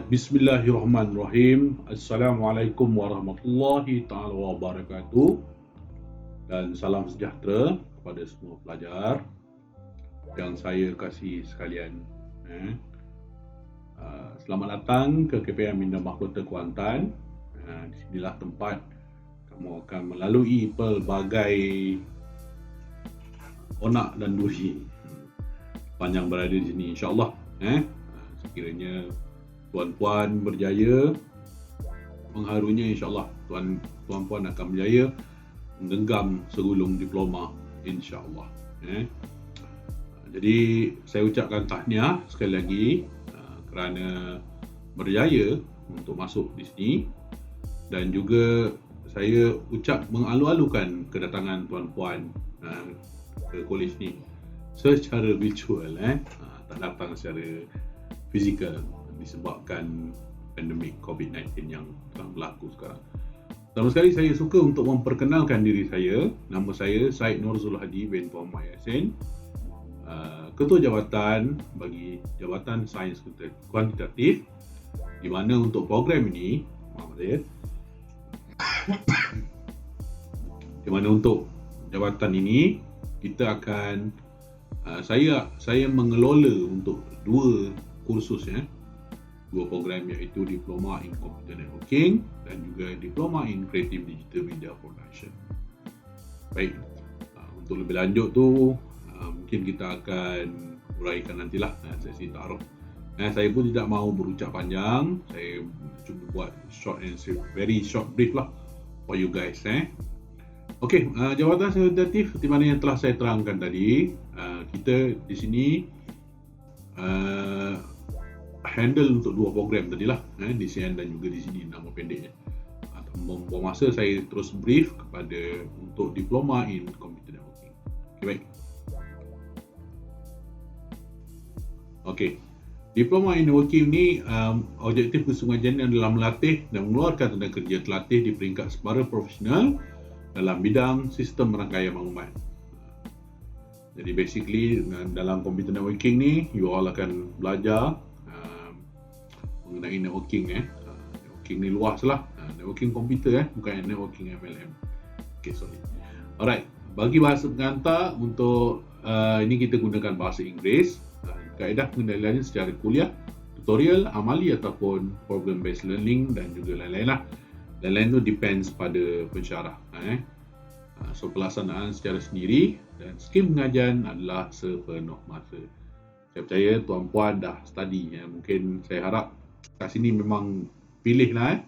Alright, bismillahirrahmanirrahim. Assalamualaikum warahmatullahi taala wabarakatuh. Dan salam sejahtera kepada semua pelajar yang saya kasih sekalian. Selamat datang ke KPM Minda Mahkota Kuantan. Di sinilah tempat kamu akan melalui pelbagai onak dan duri panjang berada di sini, insya-Allah. Sekiranya tuan-puan berjaya mengharunya, insya-Allah tuan-puan akan berjaya menggenggam segulung diploma, insya-Allah. Jadi saya ucapkan tahniah sekali lagi kerana berjaya untuk masuk di sini, dan juga saya ucap mengalu-alukan kedatangan tuan-puan ke kolej ni secara virtual, tak datang secara fizikal disebabkan pandemik COVID-19 yang sedang berlaku sekarang. Pertama sekali saya suka untuk memperkenalkan diri saya. Nama saya Syed Norzul Hadi bin Muhammad Yassin, Ketua Jabatan bagi Jabatan Sains Kuantitatif, di mana untuk program ini, di mana untuk jabatan ini kita akan saya mengelola untuk dua kursus, dua program, iaitu Diploma in Computer Networking dan juga Diploma in Creative Digital Media Production. Baik, untuk lebih lanjut tu mungkin kita akan uraikan nantilah sesi ta'aruf. Saya pun tidak mahu berucap panjang, saya cuba buat short and sweet, very short brief lah for you guys. Okey, jabatan kuantitatif seperti mana yang telah saya terangkan tadi, kita di sini handle untuk dua program tadilah, DCN dan juga di sini nama pendeknya. Membuang masa, saya terus brief kepada untuk Diploma in Computer Networking. Okey, baik. Okey, Diploma in Networking ni objektif kesengajaannya adalah melatih dan mengeluarkan tenaga kerja terlatih di peringkat separa profesional dalam bidang sistem rangkaian maklumat. Jadi basically dalam computer networking ni, you all akan belajar mengenai networking. Networking ni luas lah, networking komputer, bukan networking MLM. Okay, sorry. Alright, bagi bahasa pengantar untuk ini kita gunakan bahasa Inggeris. Kaedah pengendaliannya secara kuliah, tutorial, amali ataupun problem based learning dan juga lain-lain lah. Lain-lain tu depends pada pensyarah. So pelaksanaan secara sendiri dan skim pengajian adalah sepenuh masa. Saya percaya tuan-puan dah study, mungkin saya harap kat sini memang pilih lah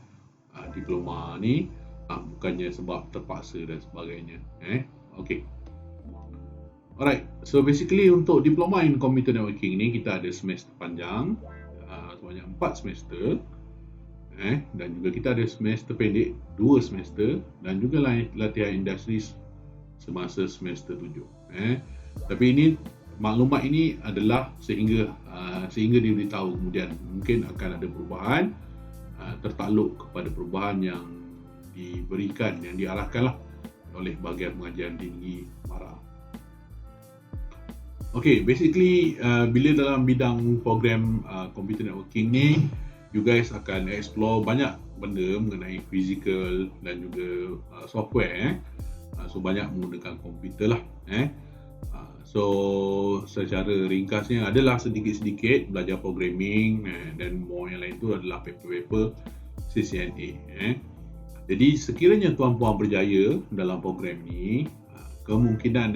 diploma ni, bukannya sebab terpaksa dan sebagainya. Okay. Alright, so basically untuk Diploma in Computer Networking ni kita ada semester panjang, sebanyak 4 semester, dan juga kita ada semester pendek 2 semester, dan juga latihan industri semasa semester 7. Tapi ini maklumat ini adalah sehingga diberitahu kemudian mungkin akan ada perubahan, tertakluk kepada perubahan yang diberikan, yang diarahkanlah oleh bahagian pengajian tinggi MARA. Okay, basically bila dalam bidang program computer networking ni, you guys akan explore banyak benda mengenai physical dan juga software. So banyak menggunakan komputer lah. So secara ringkasnya adalah sedikit-sedikit belajar programming, dan more yang lain tu adalah paper-paper CCNA. Jadi sekiranya tuan-puan berjaya dalam program ni, kemungkinan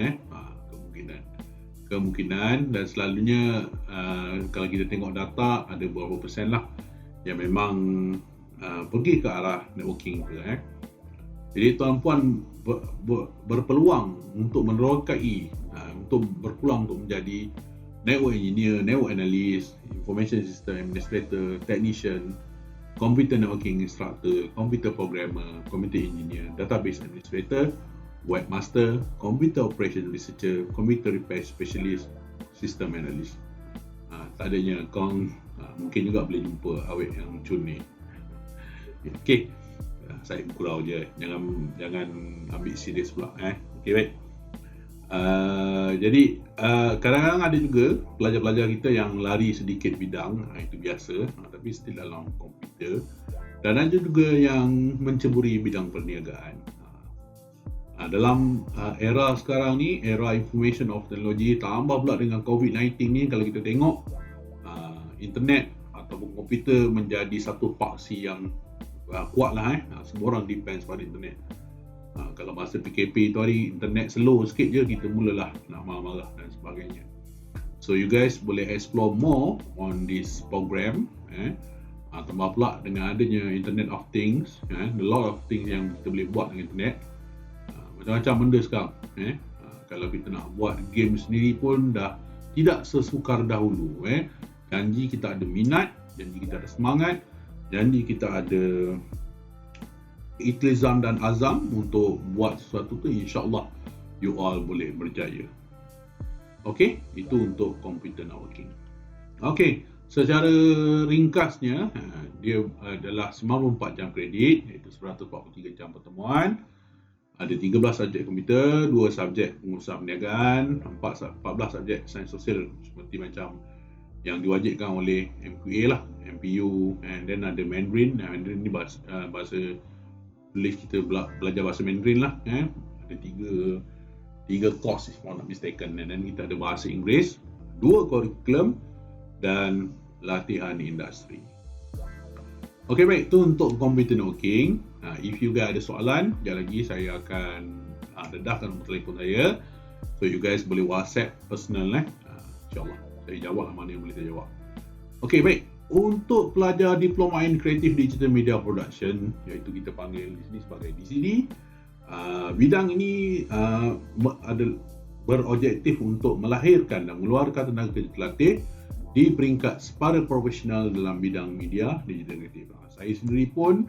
dan selalunya kalau kita tengok data, ada beberapa persen lah yang memang pergi ke arah networking tu. Jadi tuan-puan berpeluang untuk menerokai, untuk berpeluang untuk menjadi network engineer, network analyst, information system administrator, technician, computer networking instructor, computer programmer, computer engineer, database administrator, webmaster, computer operation researcher, computer repair specialist, system analyst. Tak adanya kong, mungkin juga boleh jumpa awet yang cun ni. Okay, saya gurau je, jangan ambil serius pula. Okay, baik. Jadi kadang-kadang ada juga pelajar-pelajar kita yang lari sedikit bidang, itu biasa, tapi still dalam komputer. Dan ada juga yang menceburi bidang perniagaan. Dalam era sekarang ni, era information of technology, tambah pula dengan COVID-19 ni, kalau kita tengok internet ataupun komputer menjadi satu paksi yang kuat lah. Semua orang depends pada internet. Kalau masa PKP tu hari internet slow sikit je, kita mulalah nak marah-marah dan sebagainya. So you guys boleh explore more on this program. Tambah pula dengan adanya Internet of Things, a lot of things yang kita boleh buat dengan internet. Macam-macam benda sekarang. Kalau kita nak buat game sendiri pun dah tidak sesukar dahulu. Janji kita ada minat, janji kita ada semangat, janji kita ada ikhtiar dan azam untuk buat sesuatu tu, insya-Allah you all boleh berjaya. Okey, itu untuk computer networking. Okey, secara ringkasnya dia adalah 94 jam kredit, iaitu 143 jam pertemuan. Ada 13 subjek komputer, 2 subjek pengurusan perniagaan, 14 subjek sains sosial seperti macam yang diwajibkan oleh MQA lah, MPU, and then ada Mandarin. Mandarin ni bahasa tulis, kita belajar bahasa Mandarin lah. Ada tiga course if I'm not mistaken, and then kita ada bahasa Inggeris, 2 kurikulum dan latihan industri. Okey, baik, itu untuk computer networking. If you guys ada soalan, sekejap lagi saya akan dedahkan nombor telefon saya. So you guys boleh WhatsApp personal InsyaAllah saya jawab mana yang boleh saya jawab. Okey, baik. Untuk pelajar Diploma in Creative Digital Media Production, iaitu kita panggil di sini sebagai DCD, bidang ini ada berobjektif untuk melahirkan dan mengeluarkan tenaga kerja terlatih di peringkat separa profesional dalam bidang media digital kreatif. Saya sendiri pun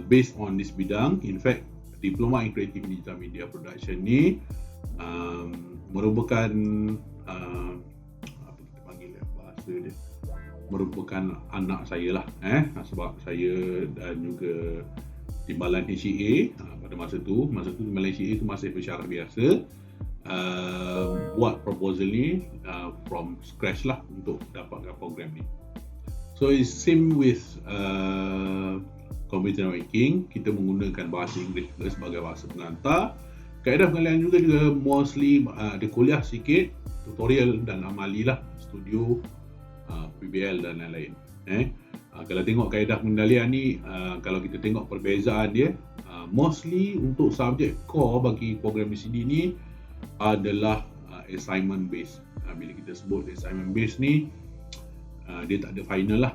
based on this bidang. In fact, Diploma in Creative Digital Media Production ni merupakan apa kita panggil bahasa dia, merupakan anak saya lah, sebab saya dan juga Timbalan HCA pada masa tu Timbalan HCA tu masih bersyarat biasa, buat proposal ni from scratch lah untuk dapatkan program ni. So it's same with computer networking, kita menggunakan bahasa Inggeris sebagai bahasa pengantar. Kaedah pengenalan juga mostly ada kuliah sikit, tutorial dan amali lah, studio, PBL dan lain-lain. Kalau tengok kaedah pengendalian ni, kalau kita tengok perbezaan dia, mostly untuk subjek core bagi program DCD ni adalah assignment based. Bila kita sebut assignment based ni, dia tak ada final lah.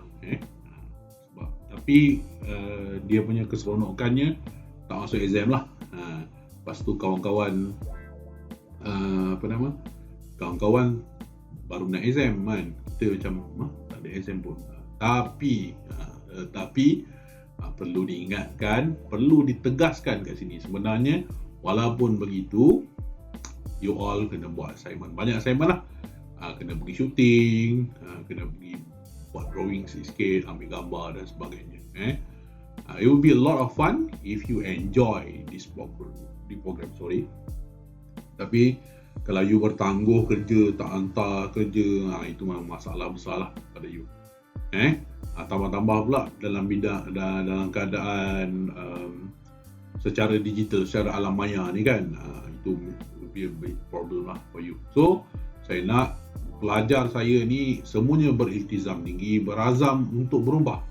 Tapi dia punya keseronokannya tak masuk exam lah. Lepas tu kawan-kawan kawan-kawan baru nak exam kan, kita macam tak ada exam pun. Tapi perlu diingatkan, perlu ditegaskan kat sini, sebenarnya walaupun begitu you all kena buat assignment, banyak assignment lah. Kena pergi shooting, kena pergi buat drawing sikit, ambil gambar dan sebagainya. It will be a lot of fun if you enjoy this program. Tapi kalau you bertangguh kerja, tak hantar kerja, itu memang masalah besar lah pada you. Tambah-tambah pula dalam keadaan secara digital, secara alam maya ni kan, itu will be a big problem lah for you. So saya nak pelajar saya ni semuanya beriktizam tinggi, berazam untuk berubah,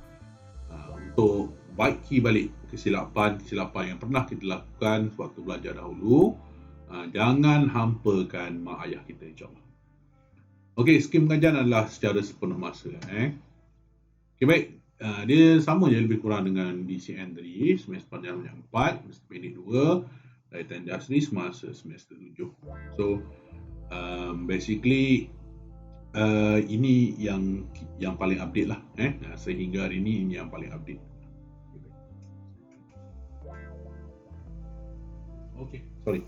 untuk baiki balik kesilapan yang pernah kita lakukan sewaktu belajar dahulu. Jangan hampakan mak ayah kita, insyaAllah. Okey, skim pengajian adalah secara sepenuh masa. Okey, baik. Dia sama je lebih kurang dengan DCN tadi, semester panjang yang 4, semester pendek 2, latihan industri semasa semester 7. So basically ini yang paling update lah, sehingga hari ini yang paling update. Okay, sorry.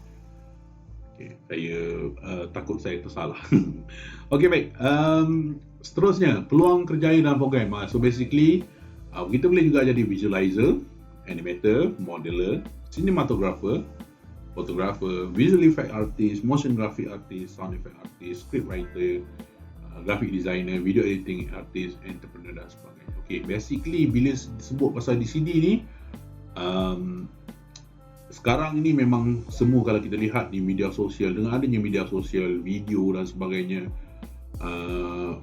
Okay, saya takut saya tersalah. Okay, baik. Seterusnya, peluang kerjaya dalam program. So basically, kita boleh juga jadi visualizer, animator, modeler, cinematographer, photographer, visual effect artist, motion graphic artist, sound effect artist, script writer, graphic designer, video editing artist, entrepreneur dan sebagainya. Okay, basically bila disebut pasal DCD ni, sekarang ini memang semua kalau kita lihat di media sosial, dengan adanya media sosial, video dan sebagainya,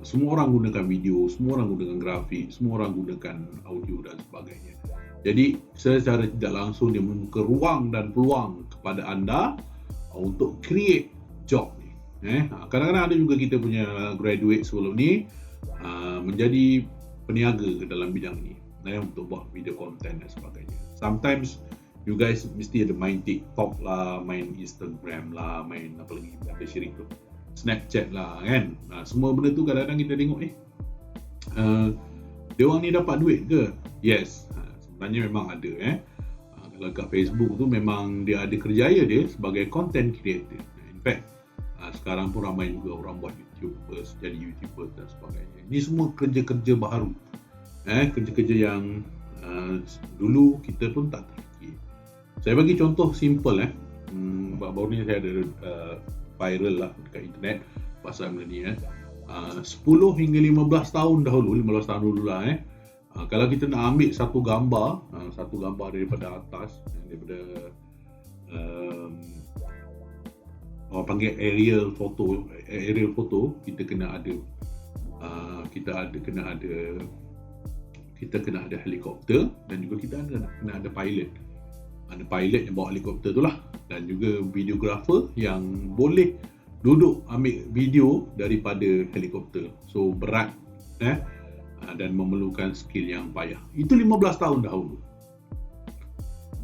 semua orang gunakan video, semua orang gunakan grafik, semua orang gunakan audio dan sebagainya. Jadi secara tidak langsung dia membuka ruang dan peluang kepada anda untuk create job ni. Kadang-kadang ada juga kita punya graduate sebelum ni menjadi peniaga ke dalam bidang ni, untuk buat video content dan sebagainya. Sometimes you guys mesti ada main TikTok lah, main Instagram lah, main apa lagi ada syirik tu, Snapchat lah kan. Semua benda tu kadang-kadang kita tengok dia orang ni dapat duit ke? Yes, sebenarnya memang ada. Kalau kat Facebook tu memang dia ada kerjaya dia sebagai content creator. In fact, sekarang pun ramai juga orang buat YouTubers, jadi YouTuber dan sebagainya. Ini semua kerja-kerja baru, kerja-kerja yang dulu kita pun tak terfikir. Saya bagi contoh simple. Baru ni saya ada viral lah dekat internet pasal benda ni. 10 hingga 15 tahun dahulu, 15 tahun dulu lah. Kalau kita nak ambil satu gambar daripada atas, daripada orang panggil aerial photo, kita kena ada helikopter, dan juga kita kena ada pilot. Ada pilot yang bawa helikopter tu lah, dan juga videographer yang boleh duduk ambil video daripada helikopter. So berat dan memerlukan skill yang payah. Itu 15 tahun dahulu.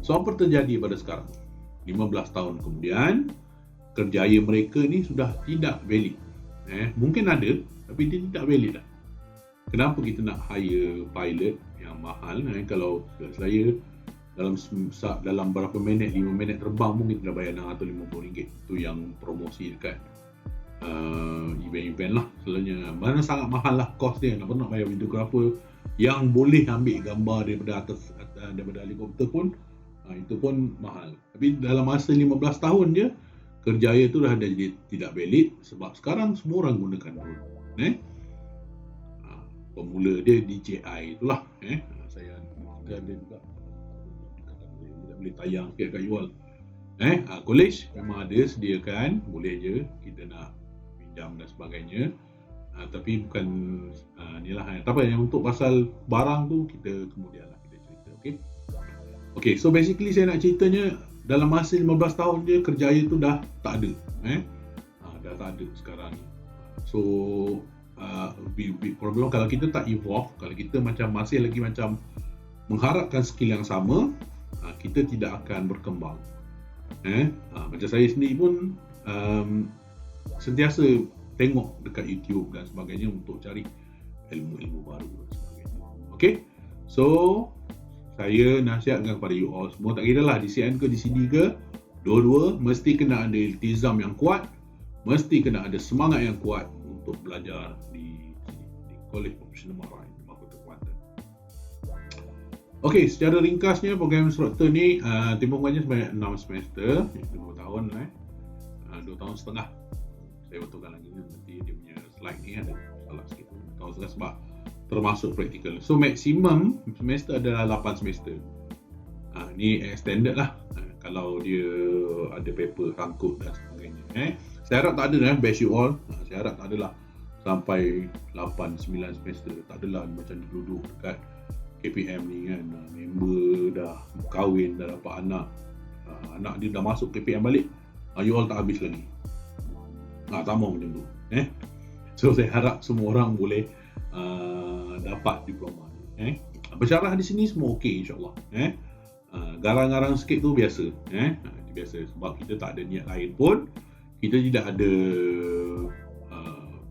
So apa terjadi pada sekarang? 15 tahun kemudian, kerjaya mereka ni sudah tidak valid. Mungkin ada, tapi dia tidak valid lah. Kenapa kita nak hire pilot yang mahal? Kalau saya dalam berapa minit, 5 minit terbang pun kita dah bayar RM650. Itu yang promosi dekat event-event lah. Selalunya mana sangat mahal lah kos dia. Nak bayar videographer yang boleh ambil gambar daripada atas, daripada helikopter pun, itu pun mahal. Tapi dalam masa 15 tahun je, kerjaya tu dah jadi tidak valid, sebab sekarang semua orang gunakan drone. Pemula dia DJI itulah. Saya ada juga, boleh tayang sikit kat Yual. College memang ada sediakan, boleh je kita nak pinjam dan sebagainya. Tapi bukan inilah. Tapi yang untuk pasal barang tu kita kemudian lah kita cerita. Okay, so basically saya nak ceritanya dalam masa 15 tahun je kerjaya tu dah tak ada. Dah tak ada sekarang ni. So big problem kalau kita tak evolve, kalau kita masih lagi mengharapkan skill yang sama, kita tidak akan berkembang. Macam saya sendiri pun sentiasa tengok dekat YouTube dan sebagainya untuk cari ilmu-ilmu baru dan sebagainya. Okay, so saya nasihatkan kepada you all semua, tak kira lah DCN ke DCD ke, dua-dua mesti kena ada iltizam yang kuat, mesti kena ada semangat yang kuat untuk belajar di College Professional Marine di Mahkota Kuantan. Okey, secara ringkasnya program instruktur ni timbangannya sebanyak 6 semester, iaitu 2 tahun 2 tahun setengah. Saya betulkan lagi nanti dia punya slide ni ada salah sikit, 2 tahun setengah sebab termasuk praktikal. So maksimum semester adalah 8 semester. Ni extended lah kalau dia ada paper sangkut dan sebagainya. Saya harap tak ada batch you all. Saya harap tak adalah sampai 8-9 semester. Tak adalah macam duduk dekat KPM ni kan, member dah kahwin, dah dapat anak, anak dia dah masuk KPM balik, you all tak habis lagi. Tak mahu macam tu. So saya harap semua orang boleh dapat diploma ni. Bersyarah di sini semua okey insya-Allah. Garang-garang sikit tu biasa. Itu biasa sebab kita tak ada niat lain pun. Kita tidak ada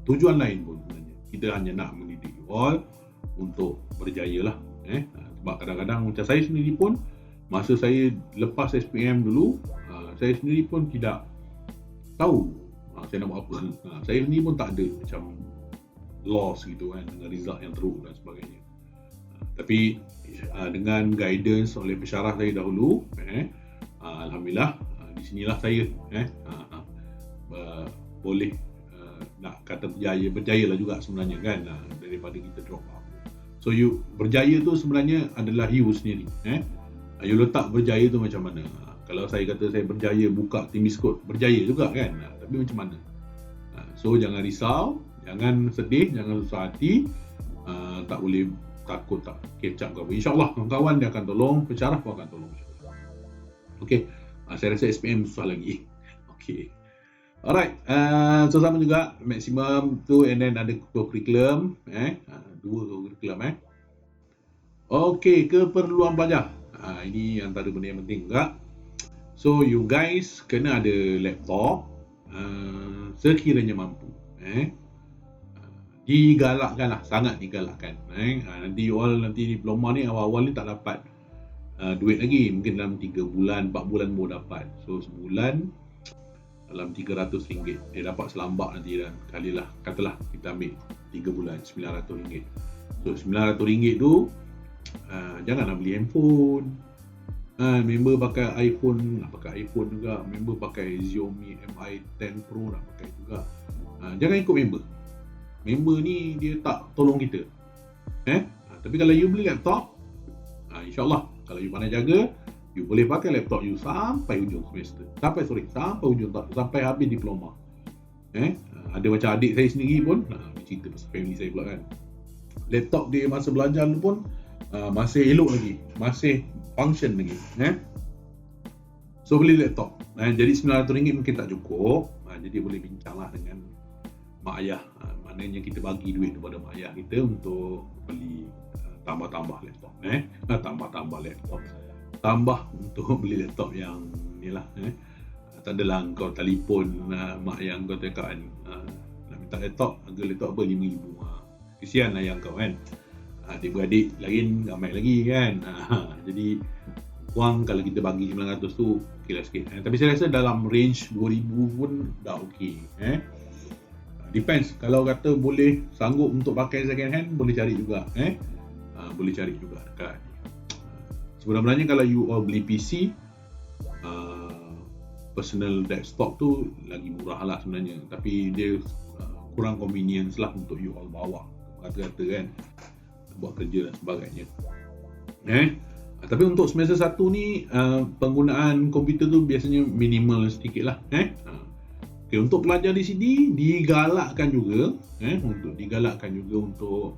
tujuan lain pun sebenarnya. Kita hanya nak mendidik you all untuk berjaya lah. Sebab kadang-kadang macam saya sendiri pun, masa saya lepas SPM dulu, saya sendiri pun tidak tahu saya nak buat apa. Saya sendiri pun tak ada macam loss gitu kan, dengan result yang teruk dan sebagainya. Tapi dengan guidance oleh pensyarah saya dahulu, Alhamdulillah di sinilah saya boleh nak kata berjaya lah juga sebenarnya kan, daripada kita drop out. So you berjaya tu sebenarnya adalah you sendiri. You letak berjaya tu macam mana. Kalau saya kata saya berjaya buka Timis Code, berjaya juga kan, tapi macam mana. So jangan risau, jangan sedih, jangan susah hati, tak boleh takut, tak kecap ke apa. InsyaAllah kawan-kawan dia akan tolong, pensyarah pun akan tolong. Okay, saya rasa SPM susah lagi. Okay, alright, so sama juga maksimum tu, and then ada curriculum, dua curriculum. Okay, keperluan pelajar. Ini antara benda yang penting juga. So you guys kena ada laptop, sekiranya mampu. Digalakkan lah, sangat digalakkan. Nanti diploma ni awal-awal ni tak dapat duit lagi, mungkin dalam 3 bulan 4 bulan baru dapat. So sebulan dalam RM300 dia dapat selambak nanti, dan kalilah katalah kita ambil 3 bulan RM900. So RM900 tu janganlah beli handphone. Member pakai iPhone, nak pakai iPhone juga. Member pakai Xiaomi Mi 10 Pro, nak pakai juga. Jangan ikut member. Member ni dia tak tolong kita. Tapi kalau you beli laptop, insyaAllah kalau you pandai jaga, you boleh pakai laptop you sampai hujung semester. Sampai habis diploma. Ada macam adik saya sendiri pun, dia cerita pasal family saya pula kan. Laptop dia masa belajar tu pun masih elok lagi, masih function lagi. So beli laptop. Jadi RM900 mungkin tak cukup. Jadi boleh bincanglah dengan mak ayah. Maknanya kita bagi duit kepada mak ayah kita untuk beli tambah-tambah laptop. Tambah-tambah laptop. Tambah untuk beli laptop yang ni lah. Tak adalah kau telefon mak ayah kau tekan nak minta laptop, harga laptop apa RM5,000. Kesian ayah kau kan. Adik-beradik lain ramai lagi kan. Jadi wang kalau kita bagi RM900 tu okey lah sikit. Tapi saya rasa dalam range RM2,000 pun dah okey. Depends, kalau kata boleh sanggup untuk pakai second hand, boleh cari juga. Boleh cari juga dekat. Sebenarnya kalau you all beli PC, personal desktop tu lagi murah lah sebenarnya, tapi dia kurang convenience lah untuk you all bawa kata-kata kan, buat kerja dan sebagainya. Tapi untuk semester 1 ni penggunaan komputer tu biasanya minimal sedikit lah. Okay, untuk pelajar di sini digalakkan juga untuk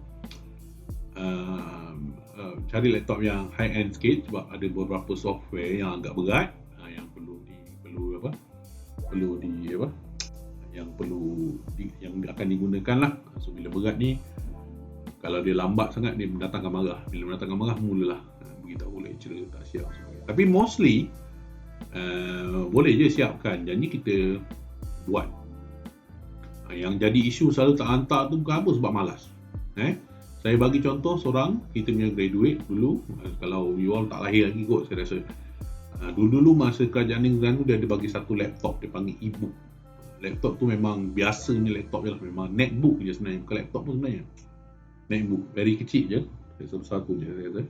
cari laptop yang high end sikit, sebab ada beberapa software yang agak berat, yang yang akan digunakan lah. So bila berat ni, kalau dia lambat sangat dia mendatangkan marah. Bila mendatangkan marah, mulalah beritahu lecturer tak siap. Tapi mostly boleh je siapkan, janji kita buat. Yang jadi isu selalu tak hantar tu bukan apa, sebab malas. Saya bagi contoh seorang, kita punya graduate dulu, kalau you all tak lahir lagi kot saya rasa. Dulu masa kerajaan negara tu dia ada bagi satu laptop, dia panggil e-book. Laptop tu memang biasanya laptop je lah, memang netbook je sebenarnya, bukan laptop pun sebenarnya. Netbook, very kecil je, satu-satu je saya rasa.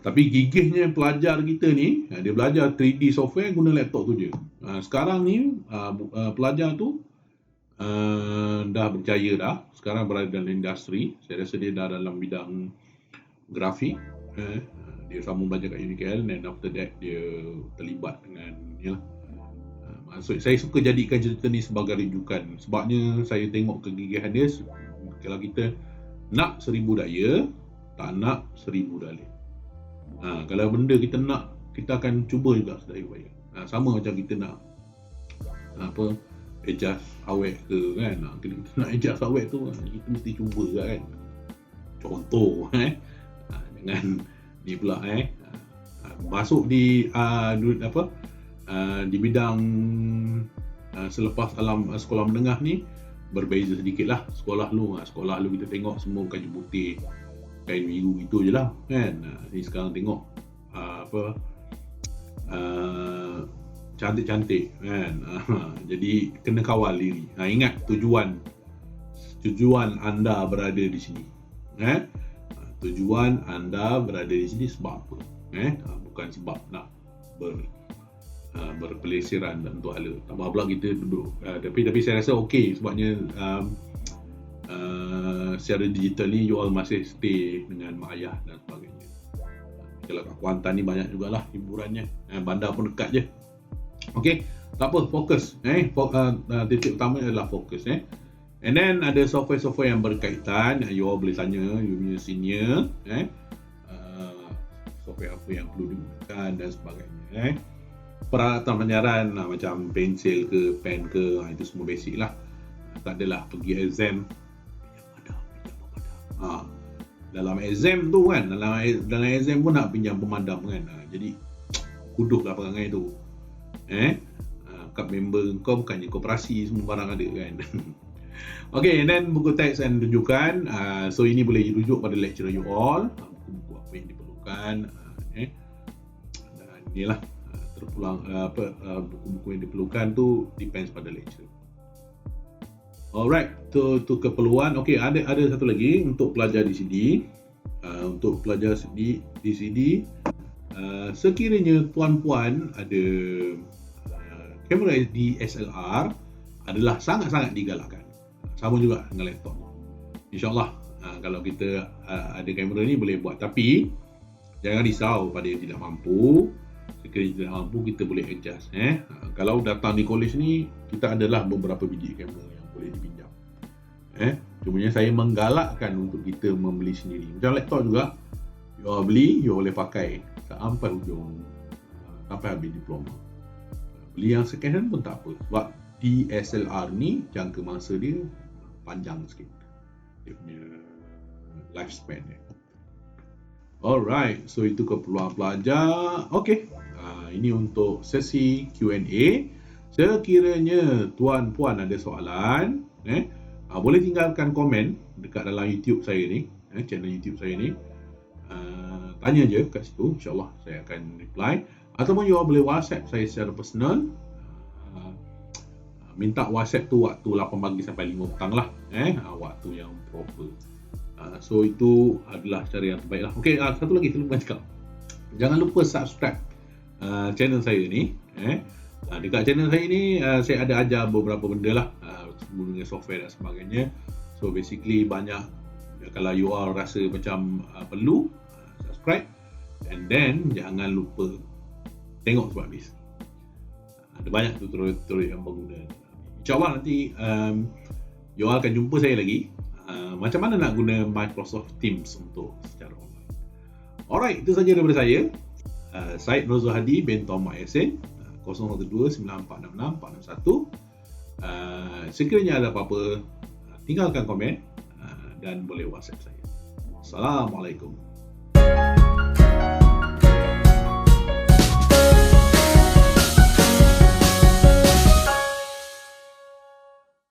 Tapi gigihnya pelajar kita ni, dia belajar 3D software guna laptop tu je. Sekarang ni pelajar tu dah berjaya dah, sekarang berada dalam industri. Saya rasa dia dah dalam bidang grafik. Dia sambung belajar kat UNIKL, dan after that dia terlibat dengan maksud saya suka jadikan cerita ni sebagai rujukan, sebabnya saya tengok kegigihan dia. Kalau kita nak 1000 daya, tak nak 1000 dalih. Kalau benda kita nak, kita akan cuba juga sedaya upaya. Sama macam kita nak adjust awet ke kan. Kita nak adjust awet tu, kita mesti cuba juga kan. Contoh jangan ni pula masuk di di bidang selepas alam sekolah menengah ni berbeza sedikit lah. Sekolah lu kita tengok semua kain putih, kain biru, itu je lah kan. Ni sekarang tengok cantik-cantik kan. Jadi kena kawal diri. Ingat tujuan anda berada di sini. Tujuan anda berada di sini sebab apa? Bukan sebab nak berpelesiran untuk hala. Tambah pula kita duduk. Tapi saya rasa okey sebabnya secara digital ni you all masih stay dengan mak ayah dan sebagainya. Kalau kat Kuantan ni banyak jugalah hiburannya. Bandar pun dekat je. Okey, tak apa, fokus. Titik utama adalah fokus. And then ada software-software yang berkaitan. You all boleh tanya you punya senior. Software apa yang perlu digunakan dan sebagainya. Peralatan penyiaran macam pensil ke, pen ke, itu semua basic lah. Tak adalah pergi exam. Dalam exam tu kan, dalam exam pun nak pinjam pemadam kan. Jadi kuduh lah perangai tu. Kad member kau bukannya koperasi, semua barang ada kan. Okay, and then buku teks dan rujukan. So ini boleh rujuk pada lecturer you all, buku-buku apa yang diperlukan. Dan inilah terpulang buku-buku yang diperlukan tu depends pada lecturer. Alright, tu keperluan. Okay, ada satu lagi untuk pelajar di sini. Untuk pelajar di sini, sekiranya tuan-puan ada kamera DSLR, adalah sangat-sangat digalakkan. Sama juga dengan laptop. InsyaAllah kalau kita ada kamera ni boleh buat. Tapi jangan risau pada yang tidak mampu. Sekiranya tidak mampu, kita boleh adjust. Kalau datang di college ni, kita adalah beberapa biji kamera yang boleh dipinjam. Cumanya saya menggalakkan untuk kita membeli sendiri. Macam laptop juga, you beli, you boleh pakai sampai hujung, sampai habis diploma. Beli yang second hand pun tak apa. Sebab DSLR ni jangka masa dia panjang sikit. Dia punya lifespan dia. Alright, so itu keperluan pelajar. Okay, ini untuk sesi Q&A. Sekiranya tuan-puan ada soalan, boleh tinggalkan komen dekat dalam YouTube saya ni, channel YouTube saya ni. Tanya je kat situ, insyaAllah saya akan reply. Ataupun you boleh WhatsApp saya secara personal. Minta WhatsApp tu waktu 8 pagi sampai 5 petang lah. Waktu yang proper. So itu adalah cara yang terbaik lah. Okay, satu lagi saya lupa cakap. Jangan lupa subscribe channel saya ni. Dekat channel saya ni saya ada ajar beberapa benda lah, dengan software dan sebagainya. So basically banyak, kalau you all rasa macam perlu, subscribe. And then jangan lupa tengok sampai habis. Ada banyak tutorial yang berguna. InsyaAllah nanti you all akan jumpa saya lagi macam mana nak guna Microsoft Teams untuk secara online. Alright, itu saja daripada saya. Syed Nurul Hadi bin Thomas Yasin, 012-946-461. Sekiranya ada apa-apa, tinggalkan komen dan boleh WhatsApp saya. Assalamualaikum.